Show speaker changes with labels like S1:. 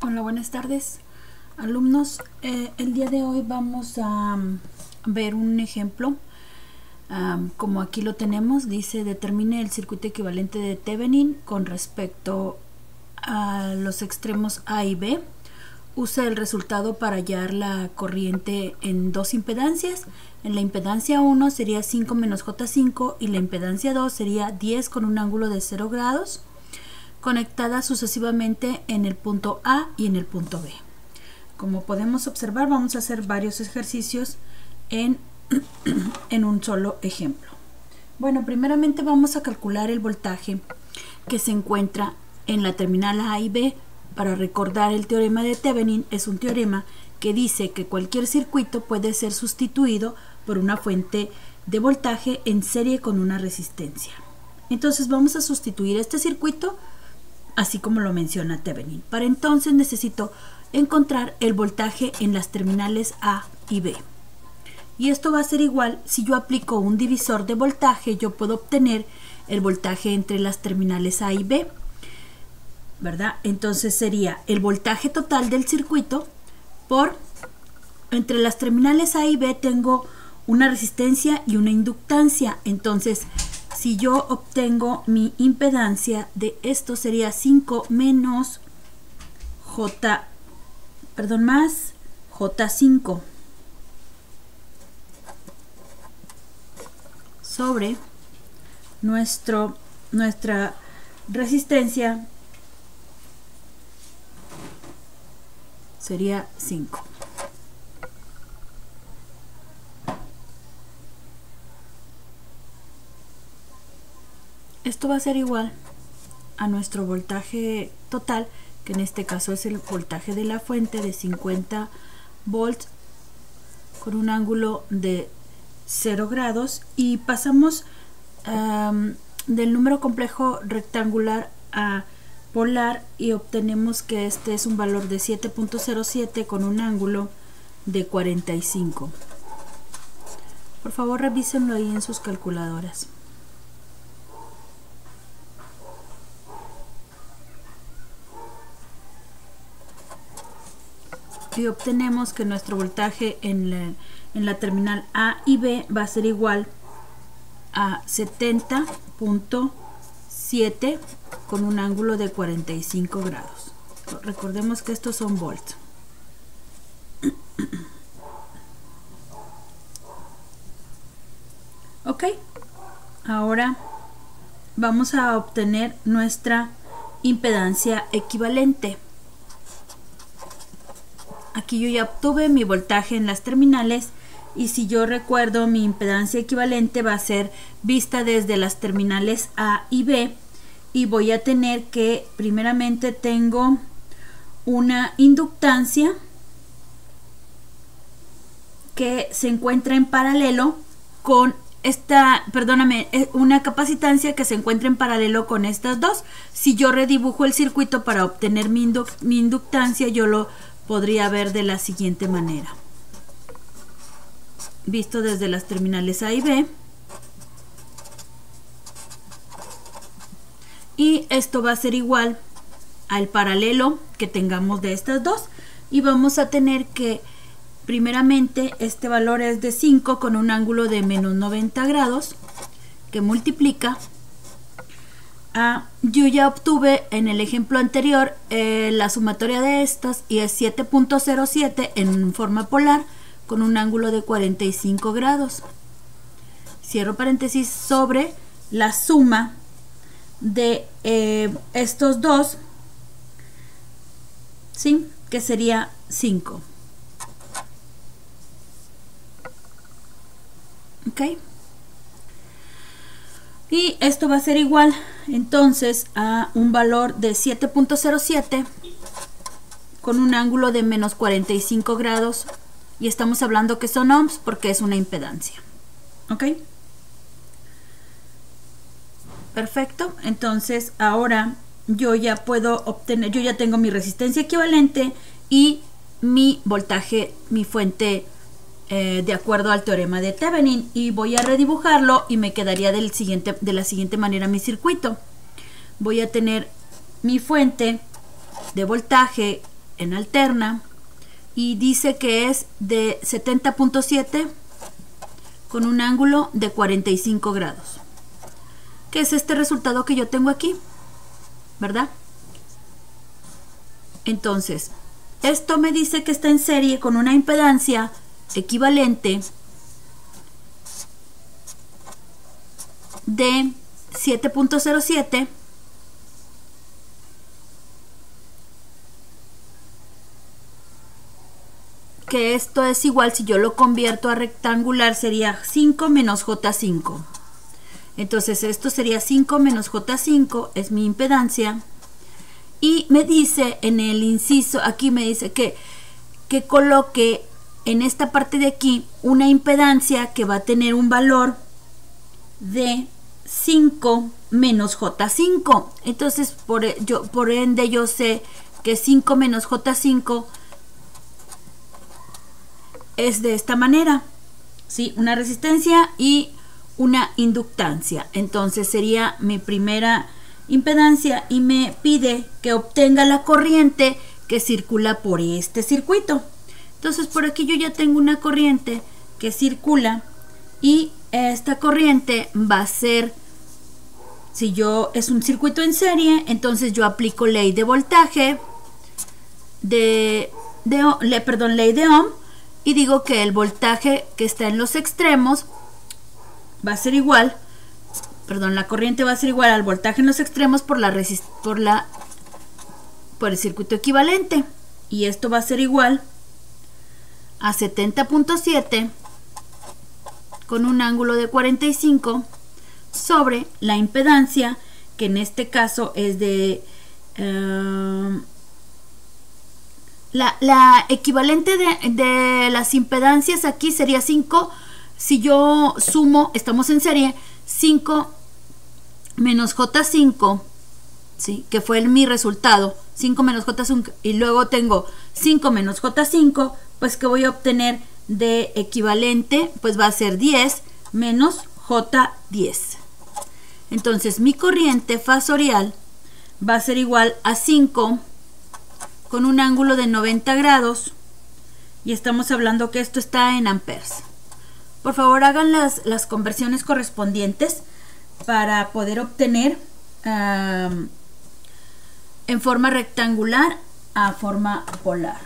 S1: Hola, buenas tardes, alumnos. El día de hoy vamos a ver un ejemplo. Como aquí lo tenemos, dice: determine el circuito equivalente de Thevenin con respecto a los extremos A y B. Use el resultado para hallar la corriente en dos impedancias. En la impedancia 1 sería 5 menos J5 y la impedancia 2 sería 10 con un ángulo de 0 grados, conectadas sucesivamente en el punto A y en el punto B. Como podemos observar, vamos a hacer varios ejercicios en un solo ejemplo. Bueno, primeramente vamos a calcular el voltaje que se encuentra en la terminal A y B. Para recordar, el teorema de Thevenin es un teorema que dice que cualquier circuito puede ser sustituido por una fuente de voltaje en serie con una resistencia. Entonces vamos a sustituir este circuito así como lo menciona Thevenin. Para entonces necesito encontrar el voltaje en las terminales A y B. Y esto va a ser igual: si yo aplico un divisor de voltaje, yo puedo obtener el voltaje entre las terminales A y B, ¿verdad? Entonces sería el voltaje total del circuito por, entre las terminales A y B tengo una resistencia y una inductancia. Entonces, si yo obtengo mi impedancia de esto, sería 5 menos más J5 sobre nuestra resistencia sería 5. Esto va a ser igual a nuestro voltaje total, que en este caso es el voltaje de la fuente de 50 volts con un ángulo de 0 grados. Y pasamos del número complejo rectangular a polar y obtenemos que este es un valor de 7.07 con un ángulo de 45. Por favor, revísenlo ahí en sus calculadoras. Y obtenemos que nuestro voltaje en la terminal A y B va a ser igual a 70.7 con un ángulo de 45 grados. Recordemos que estos son volts. Ok, ahora vamos a obtener nuestra impedancia equivalente. Aquí yo ya obtuve mi voltaje en las terminales, y si yo recuerdo, mi impedancia equivalente va a ser vista desde las terminales A y B, y voy a tener que primeramente tengo una inductancia que se encuentra en paralelo con una capacitancia que se encuentra en paralelo con estas dos. Si yo redibujo el circuito para obtener mi inductancia, yo lo podría ver de la siguiente manera. Visto desde las terminales A y B. Y esto va a ser igual al paralelo que tengamos de estas dos. Y vamos a tener que, primeramente, este valor es de 5 con un ángulo de menos 90 grados, que multiplica yo ya obtuve en el ejemplo anterior la sumatoria de estas, y es 7.07 en forma polar con un ángulo de 45 grados. Cierro paréntesis sobre la suma de estos dos, ¿sí? Que sería 5. ¿Ok? Y esto va a ser igual entonces a un valor de 7.07 con un ángulo de menos 45 grados, y estamos hablando que son ohms porque es una impedancia. ¿Ok? Perfecto. Entonces ahora yo ya puedo obtener, yo ya tengo mi resistencia equivalente y mi voltaje, mi fuente de acuerdo al teorema de Thevenin, y voy a redibujarlo y me quedaría de la siguiente manera mi circuito. Voy a tener mi fuente de voltaje en alterna y dice que es de 70.7 con un ángulo de 45 grados, que es este resultado que yo tengo aquí, ¿verdad? Entonces, esto me dice que está en serie con una impedancia equivalente de 7.07 que esto es igual, si yo lo convierto a rectangular sería 5 menos J5. Entonces esto sería 5 menos J5, es mi impedancia. Y me dice en el inciso, aquí me dice que coloque en esta parte de aquí una impedancia que va a tener un valor de 5 menos J5. Entonces por ende yo sé que 5 menos J5 es de esta manera, ¿sí? Una resistencia y una inductancia. Entonces sería mi primera impedancia y me pide que obtenga la corriente que circula por este circuito. Entonces por aquí yo ya tengo una corriente que circula y esta corriente va a ser, si yo es un circuito en serie, entonces yo aplico ley de voltaje, ley de Ohm, y digo que el voltaje que está en los extremos va a ser igual, la corriente va a ser igual al voltaje en los extremos por el circuito equivalente, y esto va a ser igual a 70.7 con un ángulo de 45 sobre la impedancia, que en este caso es de la equivalente de las impedancias aquí sería 5. Si yo sumo, estamos en serie, 5 menos J5, ¿sí? Que fue mi resultado, 5 menos J5, y luego tengo 5 menos J5, pues que voy a obtener de equivalente, pues va a ser 10 menos J10. Entonces mi corriente fasorial va a ser igual a 5 con un ángulo de 90 grados, y estamos hablando que esto está en amperes. Por favor, hagan las conversiones correspondientes para poder obtener en forma rectangular a forma polar.